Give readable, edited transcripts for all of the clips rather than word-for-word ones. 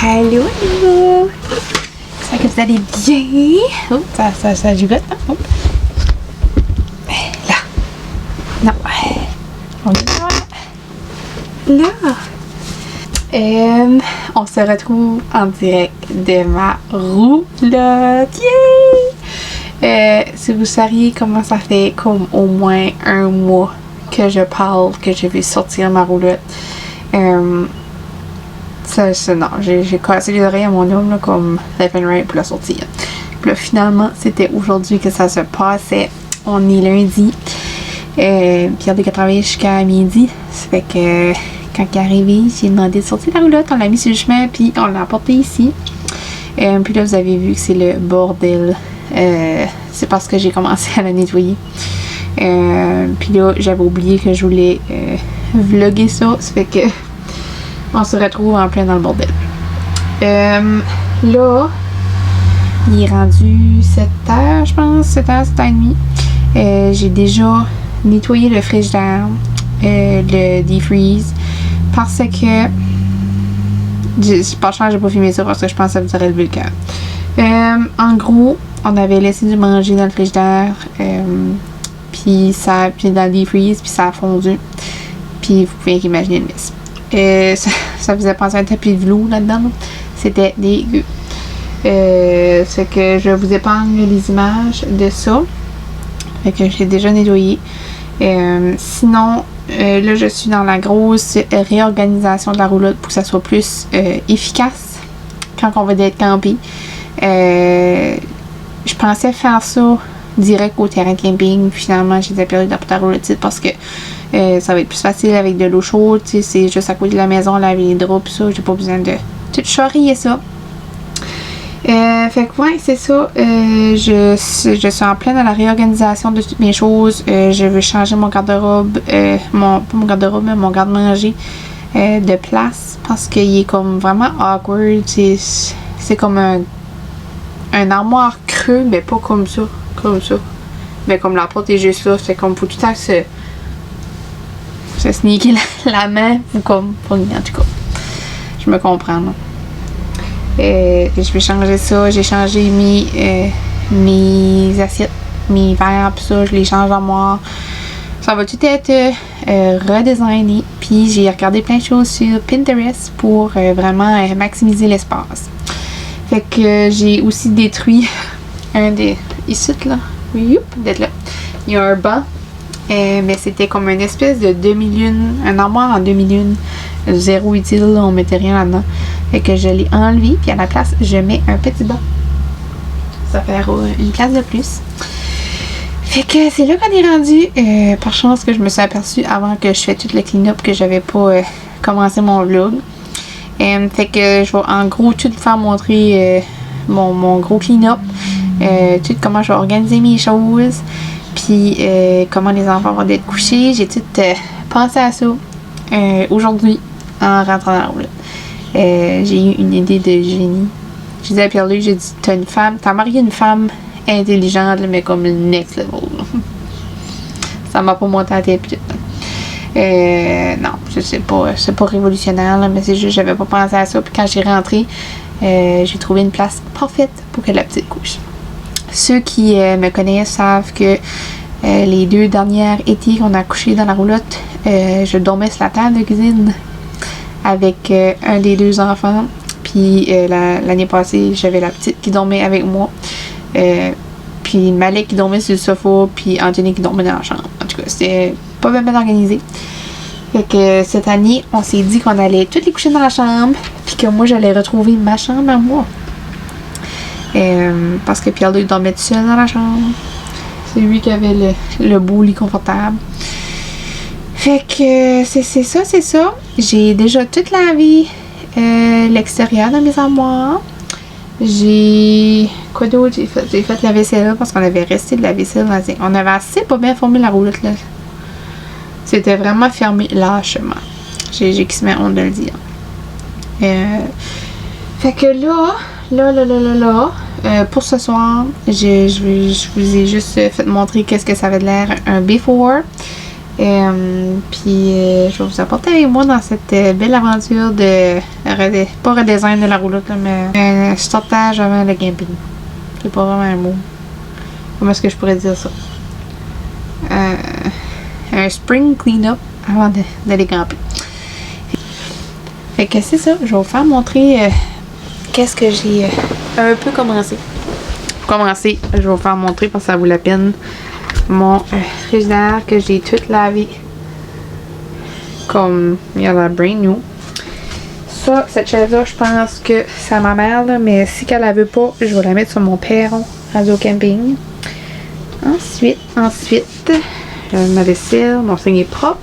Allô, allô! J'espère que vous allez bien. Oh, ça gigote, hein? Oh. Là. Non. On est là. On se retrouve en direct de ma roulotte. Yay! Si vous saviez comment ça fait comme au moins un mois que je parle, que je vais sortir ma roulotte. Non, j'ai cassé les oreilles à mon homme là, comme left and right pour la sortir. Puis là, finalement, c'était aujourd'hui que ça se passait. On est lundi. Pierre a travaillé jusqu'à midi. Ça fait que quand il est arrivé, j'ai demandé de sortir la roulotte. On l'a mis sur le chemin, puis on l'a apporté ici. Puis là, vous avez vu que c'est le bordel. C'est parce que j'ai commencé à la nettoyer. Puis là, j'avais oublié que je voulais vlogger ça. Ça fait que on se retrouve en plein dans le bordel. Là, il est rendu 7h, je pense, 7h, 7h30. J'ai déjà nettoyé le frigidaire, le defreeze, parce que franchement, j'ai pas filmé ça parce que je pense que ça vous aurait levé le cœur. En gros, on avait laissé du manger dans le frigidaire, puis dans le defreeze, puis ça a fondu. Puis vous pouvez imaginer le mess. Ça faisait penser à un tapis de velours là-dedans. C'était dégueu. C'est que je vous épargne les images de ça. Fait que j'ai déjà nettoyé. Sinon, là, je suis dans la grosse réorganisation de la roulotte pour que ça soit plus efficace quand on va être campé. Je pensais faire ça direct au terrain de camping. Finalement, j'ai perdu d'apporter la roulotte parce que ça va être plus facile avec de l'eau chaude. C'est juste à côté de la maison, laver les draps pis ça. J'ai pas besoin de tout charrier ça. Fait que ouais, c'est ça. Je suis en pleine dans la réorganisation de toutes mes choses. Je veux changer mon garde-robe. Pas mon garde-robe, mais mon garde-manger de place. Parce qu'il est comme vraiment awkward. C'est comme un armoire creux, mais pas comme ça. Comme ça. Mais comme la porte est juste là. C'est comme pour tout le temps que se sneaker la main ou comme en tout cas je me comprends là. Je vais changer ça, j'ai changé mes assiettes, mes verres pis ça, je les change d'armoire. Ça va tout être redesigné, puis j'ai regardé plein de choses sur Pinterest pour vraiment maximiser l'espace. Fait que j'ai aussi détruit un des ici là, d'être là. Il y a un banc. Mais c'était comme une espèce de demi-lune, un armoire en demi-lune, zéro utile, on mettait rien là-dedans. Fait que je l'ai enlevé, puis à la place, je mets un petit banc. Ça fait une place de plus. Fait que c'est là qu'on est rendu. Par chance que je me suis aperçue avant que je fais tout le clean-up que j'avais pas commencé mon vlog. Fait que je vais en gros tout faire montrer mon gros clean-up. Tout comment je vais organiser mes choses. Puis comment les enfants vont être couchés. J'ai tout pensé à ça aujourd'hui en rentrant dans la roulotte. J'ai eu une idée de génie. J'ai dit à Pierre-Luc, j'ai dit, t'as marié une femme intelligente, mais comme le next level. Ça m'a pas monté à la tête. Non, c'est pas révolutionnaire, là, mais c'est juste j'avais pas pensé à ça. Puis quand j'ai rentré, j'ai trouvé une place parfaite pour que la petite couche. Ceux qui me connaissent savent que les 2 dernières étés qu'on a couché dans la roulotte, je dormais sur la table de cuisine avec un des 2 enfants. Puis l'année passée, j'avais la petite qui dormait avec moi. Puis Malek qui dormait sur le sofa, puis Anthony qui dormait dans la chambre. En tout cas, c'était pas bien organisé. Fait que cette année, on s'est dit qu'on allait toutes les coucher dans la chambre, puis que moi, j'allais retrouver ma chambre à moi. Parce que Pierre-Luc dormait tout seul dans la chambre. C'est lui qui avait le beau lit confortable. Fait que c'est ça. J'ai déjà tout lavé l'extérieur de mes armoires. Quoi d'autre j'ai fait? J'ai fait la vaisselle parce qu'on avait resté de la vaisselle dans on avait assez pas bien formé la roulotte là. C'était vraiment fermé lâchement. J'ai quasiment honte de le dire. Fait que là, pour ce soir, je vous ai juste fait montrer qu'est-ce que ça avait de l'air un before. Je vais vous apporter avec moi dans cette belle aventure de pas redesign de la roulotte, là, mais sortage avant le camping. C'est pas vraiment un mot. Comment est-ce que je pourrais dire ça? Un spring clean-up avant d'aller camper. Fait que c'est ça, je vais vous faire montrer qu'est-ce que j'ai un peu commencé. Pour commencer, je vais vous faire montrer parce que ça vaut la peine mon frigidaire que j'ai tout lavé comme il y a la brand new. Ça, cette chaise-là, je pense que c'est à ma mère, là, mais si qu'elle la veut pas, je vais la mettre sur mon perron radio camping. Ensuite, ma vaisselle, mon seigne est propre.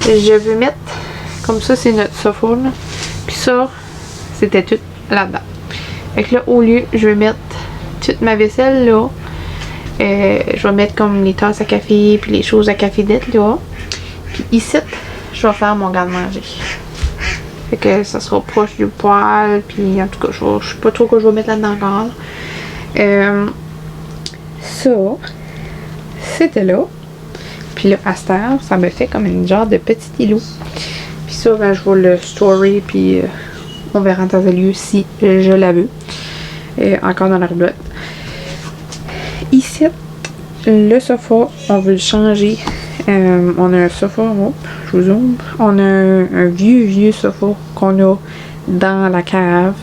Je veux mettre, comme ça, c'est notre sofa, là. Puis ça, c'était tout là-dedans. Fait que là, au lieu, je vais mettre toute ma vaisselle là. Je vais mettre comme les tasses à café, puis les choses à café d'être là. Puis ici, je vais faire mon garde-manger. Fait que ça sera proche du poêle, puis en tout cas, je sais pas trop quoi je vais mettre là-dedans encore. Ça, c'était là. Puis là, à cette heure, ça me fait comme une genre de petit îlot. Puis ça, ben, je vais le storer, puis on verra dans un lieu si je la veux. Encore dans la roulotte. Ici, le sofa, on veut le changer. On a un sofa, je vous zoome. On a un vieux sofa qu'on a dans la cave.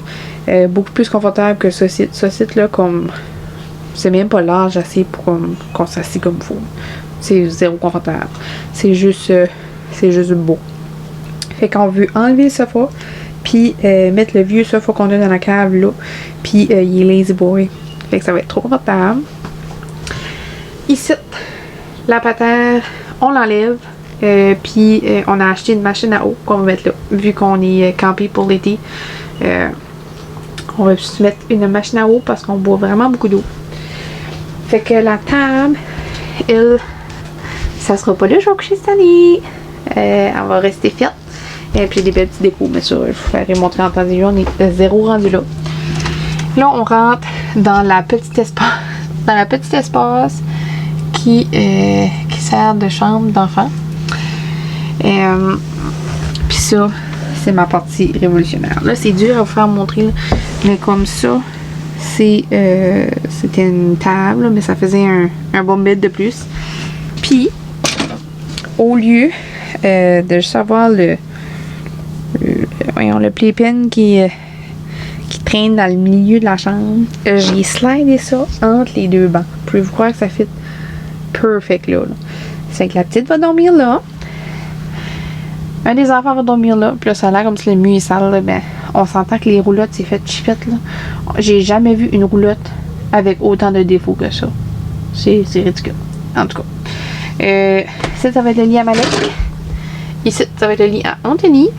Beaucoup plus confortable que ce site. Ce site-là, comme c'est même pas large assez pour qu'on s'assied comme il faut. C'est zéro confortable. C'est juste beau. Fait qu'on veut enlever le sofa, puis mettre le vieux sofa qu'on a dans la cave là, puis il est lazy boy. Fait que ça va être trop confortable. Ici, la patère, on l'enlève, puis on a acheté une machine à eau qu'on va mettre là. Vu qu'on est campé pour l'été, on va juste mettre une machine à eau parce qu'on boit vraiment beaucoup d'eau. Fait que la table, elle, ça sera pas là, je vais coucher cette année. Elle va rester faite. Et puis des belles petites décos, mais ça, je vous ferai montrer en temps de jour, on est zéro rendu là. Là, on rentre dans la petite espace qui sert de chambre d'enfant. Puis ça, c'est ma partie révolutionnaire. Là, c'est dur à vous faire montrer, là, mais comme ça, c'était une table, mais ça faisait un bon bed de plus. Puis, au lieu de juste avoir le playpen qui traîne dans le milieu de la chambre, j'ai slidé ça entre les deux bancs. Pouvez-vous croire que ça fit perfect là. C'est que la petite va dormir là. Un des enfants va dormir là. Puis là, ça a l'air comme si le mur est sale. Là. Ben, on s'entend que les roulottes, c'est fait chipette là. J'ai jamais vu une roulotte avec autant de défauts que ça. C'est ridicule. En tout cas. Ici, ça va être le lit à Malek. Ici, ça va être le lit à Anthony.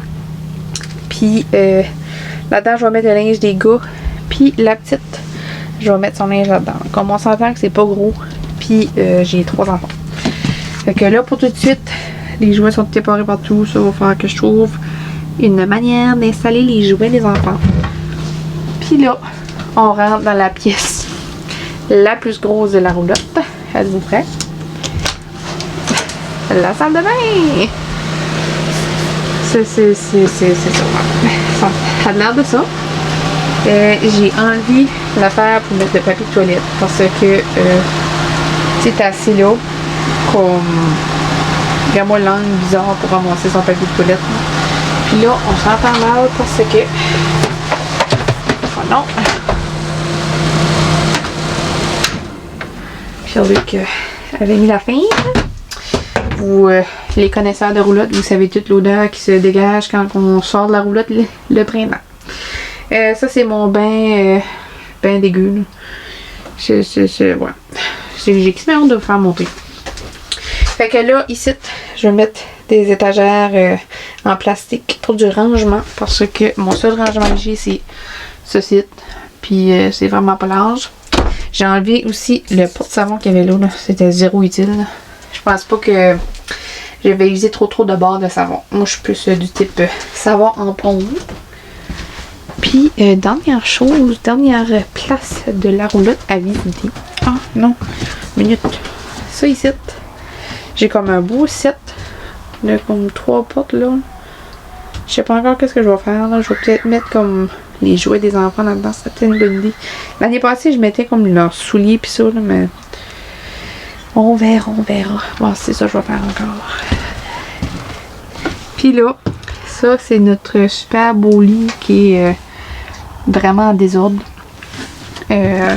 Puis là-dedans, je vais mettre le linge des gars. Puis la petite, je vais mettre son linge là-dedans. Comme on s'entend que c'est pas gros. Puis j'ai 3 enfants. Fait que là, pour tout de suite, les jouets sont séparés partout. Ça va faire que je trouve une manière d'installer les jouets des enfants. Puis là, on rentre dans la pièce la plus grosse de la roulotte. Êtes-vous prêts? La salle de bain! C'est ça. Ça a l'air de ça. J'ai enlevé l'affaire pour mettre le papier de toilette parce que c'est assis là comme vraiment langue bizarre pour ramasser son papier de toilette. Puis là, on s'entend mal parce que oh non. Pierre-Luc avait mis la fin. Vous, les connaisseurs de roulotte, vous savez toute l'odeur qui se dégage quand on sort de la roulotte le printemps. Ça, c'est mon bain dégueu. Ouais. J'ai extrêmement hâte de vous faire montrer. Fait que là, ici, je vais mettre des étagères en plastique pour du rangement. Parce que mon seul rangement que j'ai, c'est ce site. Puis c'est vraiment pas large. J'ai enlevé aussi le porte-savon qu'il y avait là. C'était zéro utile. Je pense pas que je vais utiliser trop de barres de savon. Moi, je suis plus du type savon en pompe. Puis, dernière place de la roulotte à visiter. Ah, non. Minute. Ça ici, J'ai comme un beau set de comme 3 portes là. Je sais pas encore qu'est-ce que je vais faire là. Je vais peut-être mettre comme les jouets des enfants là-dedans. C'était une bonne idée. L'année passée, je mettais comme leurs souliers pis ça là, mais on verra, on verra. Bon, c'est ça que je vais faire encore. Puis là, ça c'est notre super beau lit qui est vraiment en désordre. Ouais.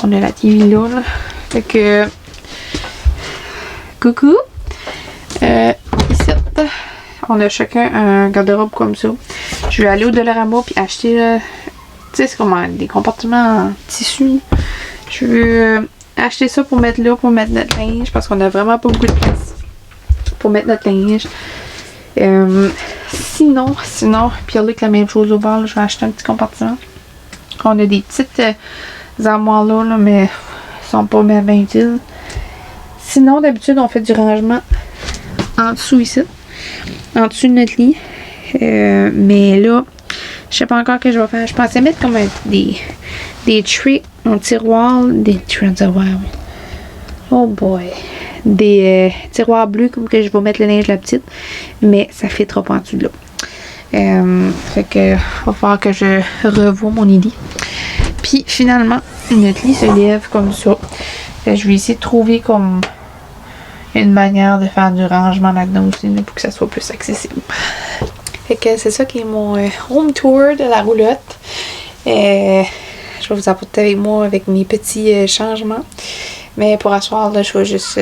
On a la TV là. Fait que coucou. Ici, on a chacun un garde-robe comme ça. Je vais aller au Dollarama puis acheter, tu sais, c'est comme des compartiments en tissu. Je veux acheter ça pour mettre là, pour mettre notre linge, parce qu'on a vraiment pas beaucoup de place pour mettre notre linge. Sinon, Pierre-Luc, la même chose au bord, là, je vais acheter un petit compartiment. On a des petites armoires là, mais elles sont pas bien utiles. Sinon, d'habitude, on fait du rangement en dessous ici, en dessous de notre lit. Mais là, je sais pas encore ce que je vais faire. Je pensais mettre comme des trays en tiroir, des trays en tiroir. Oh boy. Des tiroirs bleus comme que je vais mettre le linge de la petite, mais ça fait trop en dessous de là. Fait que va falloir que je revoie mon idée. Puis finalement, notre lit se lève comme ça. Je vais essayer de trouver comme une manière de faire du rangement là-dedans aussi pour que ça soit plus accessible. Fait que c'est ça qui est mon home tour de la roulotte. Je vais vous apporter avec moi avec mes petits changements. Mais pour asseoir, là, je vais juste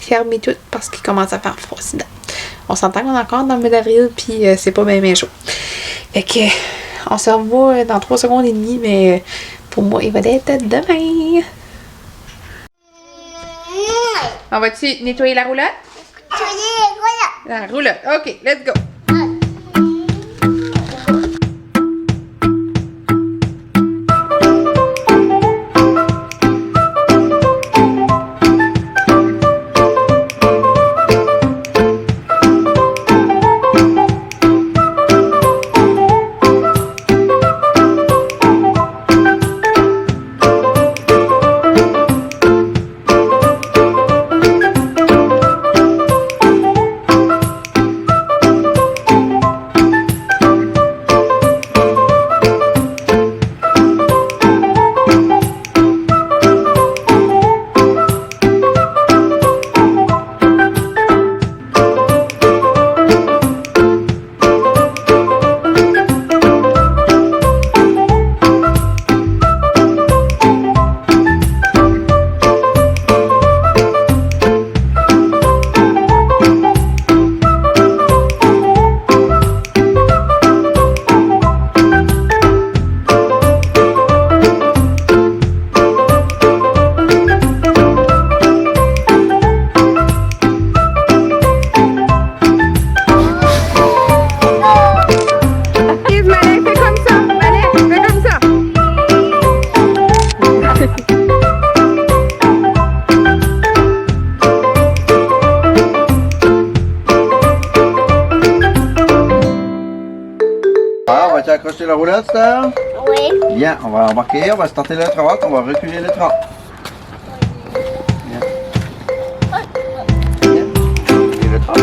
fermer tout parce qu'il commence à faire froid dedans. On s'entend qu'on est encore dans le mois d'avril, puis c'est pas bien chaud. Fait que on se revoit dans 3 secondes et demie, mais pour moi, il va être demain. On va-tu nettoyer la roulotte? La roulotte. Ok, let's go. Vas-tu accrocher la roulotte, Star? Oui. Bien, on va embarquer, on va starter le trotte, on va reculer le trotte. Bien. Bien. Et le trotte.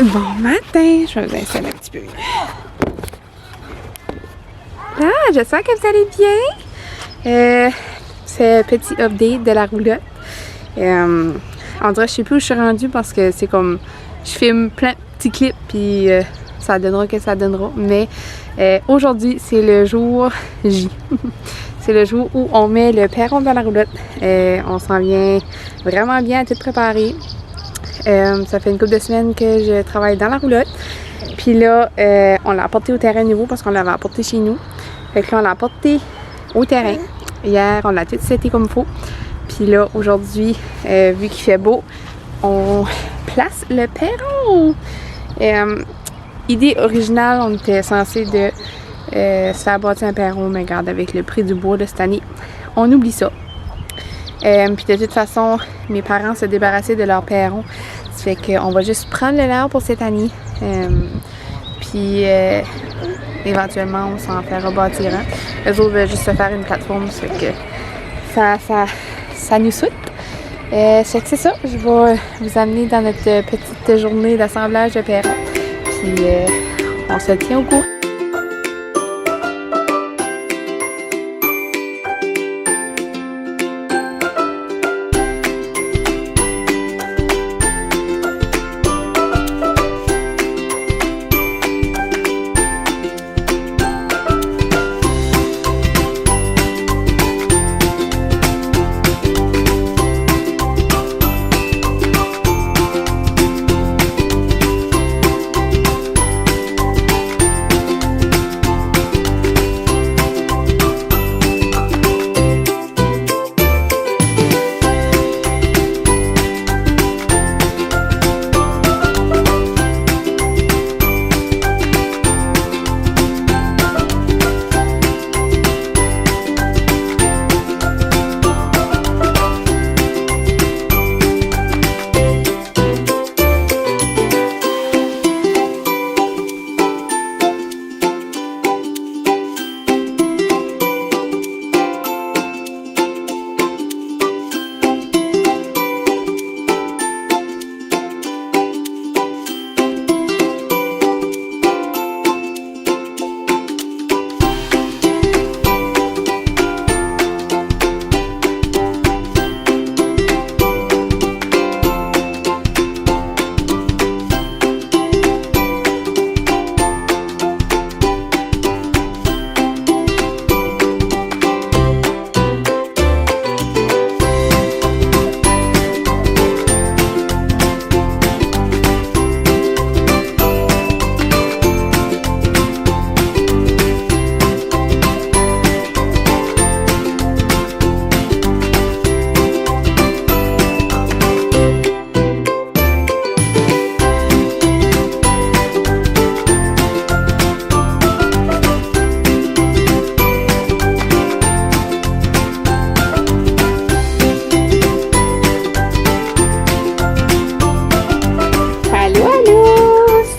Bon matin, je vais vous installer un petit peu. Ah, j'espère que vous allez bien. C'est un petit update de la roulotte. On dirait que je sais plus où je suis rendue parce que c'est comme je filme plein de petits clips puis ça donnera que ça donnera. Mais aujourd'hui, c'est le jour J. C'est le jour où on met le perron dans la roulotte. On s'en vient vraiment bien à tout préparer. Ça fait une couple de semaines que je travaille dans la roulotte. Puis là, on l'a apporté au terrain nouveau parce qu'on l'avait apporté chez nous. Fait que là, on l'a apporté au terrain. Hier, on l'a tout seté comme il faut. Puis là, aujourd'hui, vu qu'il fait beau, on place le perron. Idée originale, on était censé de se faire bâtir un perron, mais regarde, avec le prix du bois de cette année, on oublie ça. Puis de toute façon, mes parents se débarrassaient de leur perron. Ça fait qu'on va juste prendre le leur pour cette année. Puis éventuellement, on s'en fera bâtir un. Eux autres veulent juste se faire une plateforme. Ça fait que ça nous souhaite. C'est ça. Je vais vous amener dans notre petite journée d'assemblage de perron. Puis on se tient au courant.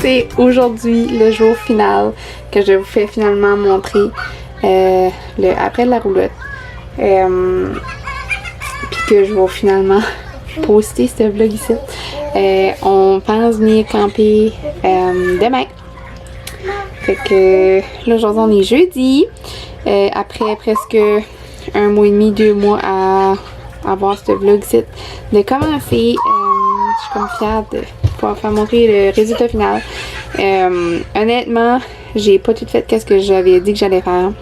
C'est aujourd'hui le jour final que je vous fais finalement montrer le après de la roulotte. Puis que je vais finalement poster ce vlog ici. On pense venir camper demain. Fait que là aujourd'hui on est jeudi. Après presque 1 mois et demi, 2 mois à avoir ce vlog ici de commencer. Je suis comme fière de pouvoir faire montrer le résultat final. Honnêtement, j'ai pas tout fait qu'est-ce que j'avais dit que j'allais faire.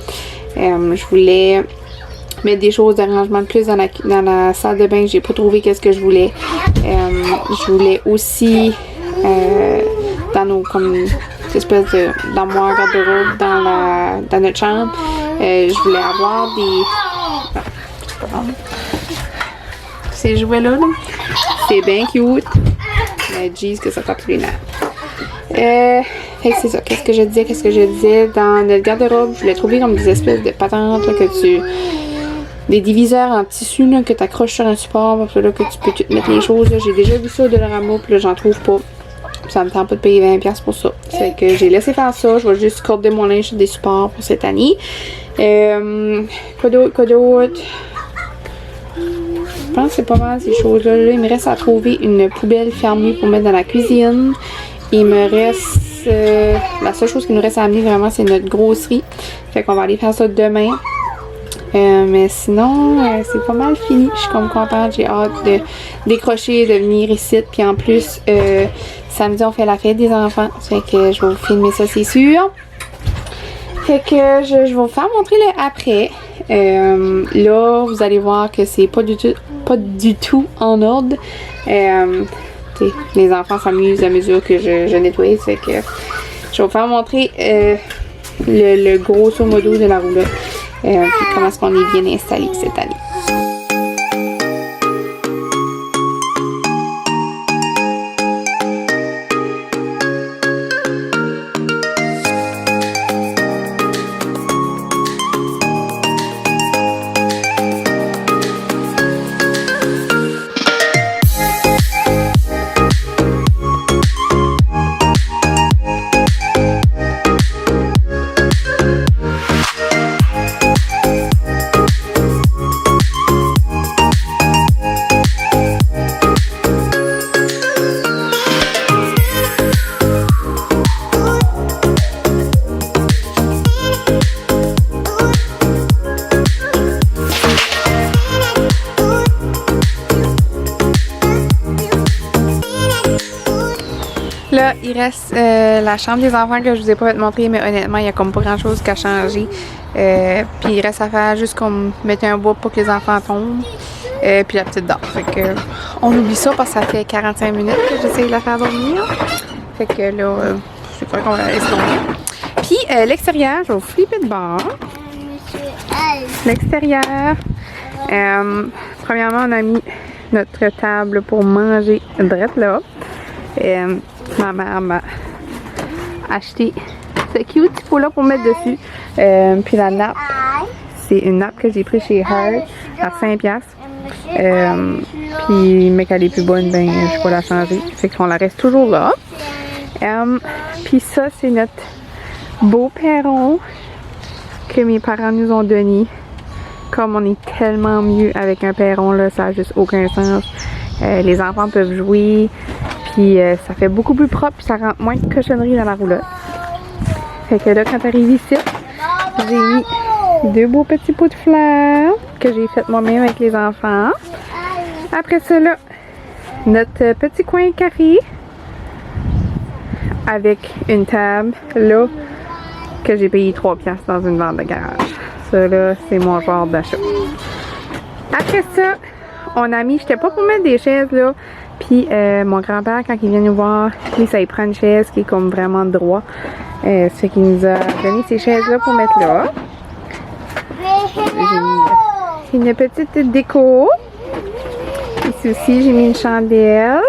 Je voulais mettre des choses d'arrangement de plus dans la salle de bain. J'ai pas trouvé qu'est-ce que je voulais. Je voulais aussi dans nos comme espèce d'armoire garde-robe dans notre chambre. Je voulais avoir des ces jouets là. C'est bien cute. Mais jeez que ça tape les nerfs. Fait que c'est ça. Qu'est-ce que je disais dans notre garde-robe, je voulais trouver comme des espèces de patentes là, des diviseurs en tissu là, que tu accroches sur un support pour là, que tu peux te mettre les choses. J'ai déjà vu ça au Dollarama, puis là j'en trouve pas. Ça me tente pas de payer 20$ pour ça. C'est que j'ai laissé faire ça. Je vais juste corder mon linge sur des supports pour cette année. Quoi d'autre? Je pense que c'est pas mal ces choses-là. Là, il me reste à trouver une poubelle fermée pour mettre dans la cuisine. il me reste... la seule chose qui nous reste à amener vraiment, c'est notre grosserie. Fait qu'on va aller faire ça demain. Mais sinon, c'est pas mal fini. Je suis comme contente. J'ai hâte de décrocher, de venir ici. Puis en plus, samedi, on fait la fête des enfants. Fait que je vais vous filmer ça, c'est sûr. Fait que je vais vous faire montrer le après. Là, vous allez voir que c'est pas du tout en ordre. Les enfants s'amusent à mesure que je nettoie. Fait que je vais vous faire montrer le grosso modo de la roulotte. Puis comment est-ce qu'on est bien installé cette année. Là, il reste la chambre des enfants que je vous ai pas montré, mais honnêtement, il y a comme pas grand chose qui a changé. Puis il reste à faire juste comme mettre un bois pour que les enfants tombent. Puis la petite dort. Fait que on oublie ça parce que ça fait 45 minutes que j'essaie de la faire dormir. Fait que là, c'est quoi qu'on va la laisser dormir. Puis l'extérieur, je vais vous flipper de bord. L'extérieur, premièrement, on a mis notre table pour manger drette là. Ma mère m'a acheté ce cute petit pot là pour mettre dessus. Puis la nappe, c'est une nappe que j'ai pris chez Heart à 5$. Puis mais qu'elle est plus bonne, ben je peux la changer. Fait qu'on la reste toujours là. Puis ça, c'est notre beau perron que mes parents nous ont donné. Comme on est tellement mieux avec un perron là, ça n'a juste aucun sens. Les enfants peuvent jouer. Puis ça fait beaucoup plus propre, puis ça rentre moins de cochonneries dans la roulotte. Fait que là, quand t'arrives ici, j'ai mis 2 beaux petits pots de fleurs que j'ai fait moi-même avec les enfants. Après ça, là, notre petit coin café avec une table, là, que j'ai payé 3$ dans une vente de garage. Ça, là, c'est mon genre d'achat. Après ça, on a mis, j'étais pas pour mettre des chaises, là. Puis mon grand-père, quand il vient nous voir, lui, ça il prend une chaise qui est comme vraiment droit. Ça fait qu'il nous a donné ces chaises-là pour mettre là. J'ai mis une petite déco. Ici aussi, j'ai mis une chandelle.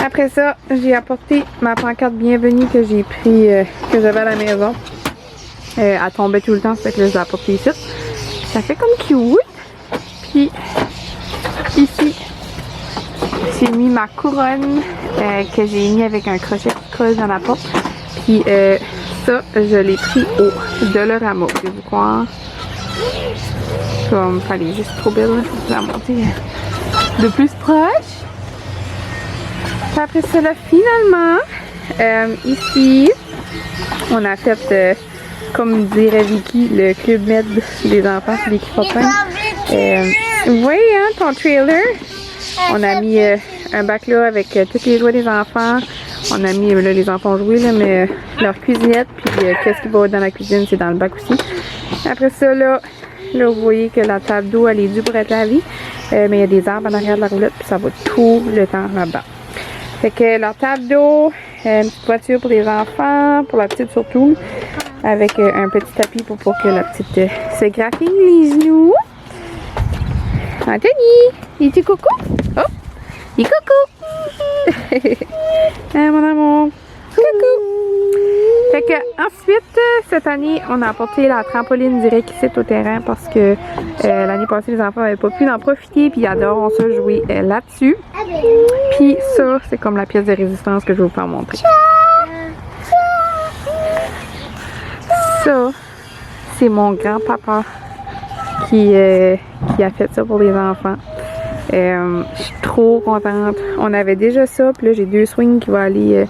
Après ça, j'ai apporté ma pancarte bienvenue que j'ai pris, que j'avais à la maison. Elle tombait tout le temps, ça fait que là, je l'ai apportée ici. Ça fait comme cute. Puis ici, j'ai mis ma couronne que j'ai mis avec un crochet qui colle dans la porte. Puis ça, je l'ai pris au Dollarama. Je vais vous croire. Comme, fallait juste trop belle. Je vais la monter de plus proche. Puis après ça, là, finalement, ici, on a fait, comme dirait Vicky, le club med des enfants, Vicky Fortin. Oui, hein, ton trailer. On a mis un bac là avec tous les jouets des enfants. On a mis, là, les enfants jouent, là, mais leur cuisinette. Puis qu'est-ce qui va dans la cuisine, c'est dans le bac aussi. Après ça, là, vous voyez que la table d'eau, elle est due pour être lavée. Mais il y a des arbres en arrière de la roulotte, puis ça va tout le temps là-bas. Fait que la table d'eau, une petite voiture pour les enfants, pour la petite surtout. Avec un petit tapis pour que la petite se graffine les genoux. Anthony, dis-tu coucou? Oh, dis coucou! Mon amour, coucou! Fait que ensuite, cette année, on a apporté la trampoline direct ici au terrain parce que l'année passée, les enfants n'avaient pas pu en profiter puis ils adorent ça jouer là-dessus. Puis ça, c'est comme la pièce de résistance que je vais vous faire montrer. Ça, c'est mon grand-papa qui a fait ça pour les enfants. Je suis trop contente. On avait déjà ça, puis là j'ai 2 swings qui vont aller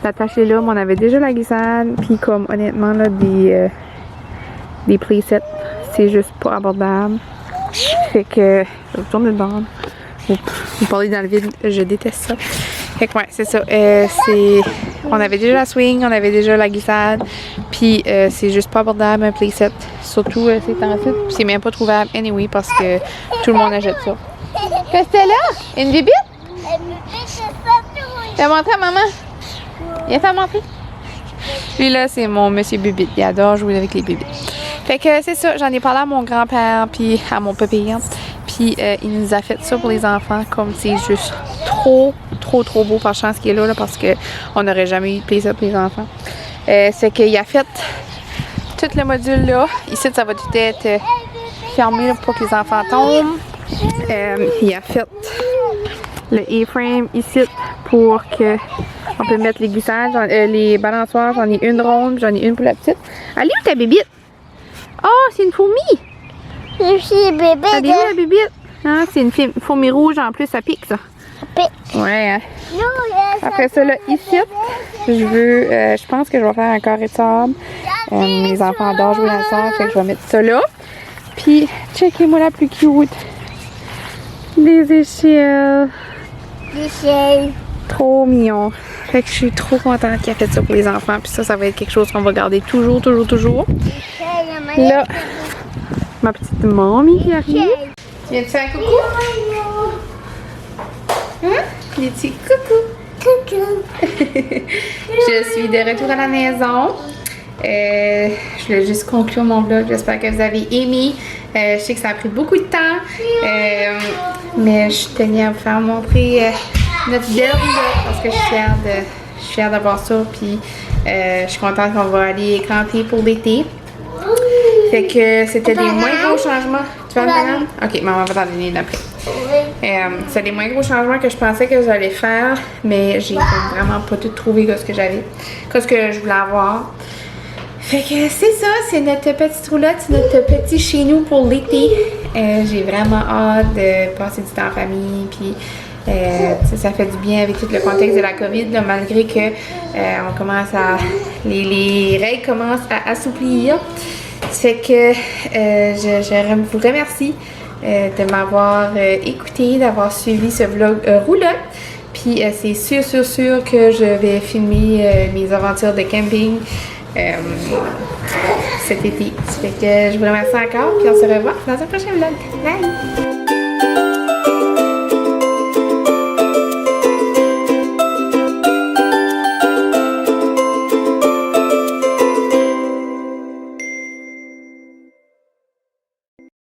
l'attacher là, mais on avait déjà la glissade, puis comme honnêtement là des playsets, c'est juste pas abordable. Fait que je vais retourner dedans. Vous parlez dans le vide, je déteste ça. Fait que ouais, c'est ça. On avait déjà la swing, on avait déjà la glissade, puis c'est juste pas abordable un playset. Surtout ces temps-ci, puis c'est même pas trouvable anyway parce que tout le monde achète ça. Qu'est-ce que c'est là? Une bibite? T'as montré à maman? Viens faire montrer. Lui là, c'est mon monsieur bibite. Il adore jouer avec les bibites. Fait que c'est ça, j'en ai parlé à mon grand-père puis à mon pépé. Puis il nous a fait ça pour les enfants, comme c'est juste trop beau par chance qu'il est là, parce que on n'aurait jamais eu de playset pour les enfants. C'est qu'il a fait tout le module là. Ici, ça va tout être fermé là, pour que les enfants tombent. Il a fait le A-frame ici pour que on peut mettre les glissades, les balançoires. J'en ai une ronde, j'en ai une pour la petite. Allez où ta bébite? Oh, c'est une fourmi! C'est bébé. Allez où la bébite? Hein, c'est une fourmi rouge en plus, ça pique ça. Ouais. Hein. Après ça, là, ici, je pense que je vais faire un carré de sable. Mes enfants adorent jouer dans le sable, fait que je vais mettre ça là. Puis, checkez-moi la plus cute. Des échelles. Trop mignon. Fait que je suis trop contente qu'il a fait ça pour les enfants. Puis ça va être quelque chose qu'on va garder toujours. Là, ma petite mamie qui arrive. Viens-tu faire un coucou? Hein? Des petits coucou. Je suis de retour à la maison. Je voulais juste conclure mon vlog. J'espère que vous avez aimé. Je sais que ça a pris beaucoup de temps. Mais je tenais à vous faire montrer notre belle roulotte parce que je suis fière d'avoir ça. Puis je suis contente qu'on va aller camper pour l'été. Fait que c'était des moins gros changements. Tu vas me donner? Ok, maman va t'en donner une après. C'est des moins gros changements que je pensais que j'allais faire, mais j'ai vraiment pas tout trouvé ce que j'avais, ce que je voulais avoir. Fait que c'est ça, c'est notre petite roulotte, c'est notre petit chez nous pour l'été. J'ai vraiment hâte de passer du temps en famille, puis ça fait du bien avec tout le contexte de la COVID, là, malgré que on commence les règles commencent à assouplir. Fait que je vous remercie de m'avoir écouté, d'avoir suivi ce vlog roulotte. Puis c'est sûr que je vais filmer mes aventures de camping cet été. Fait que je vous remercie encore, puis on se revoit dans un prochain vlog. Bye!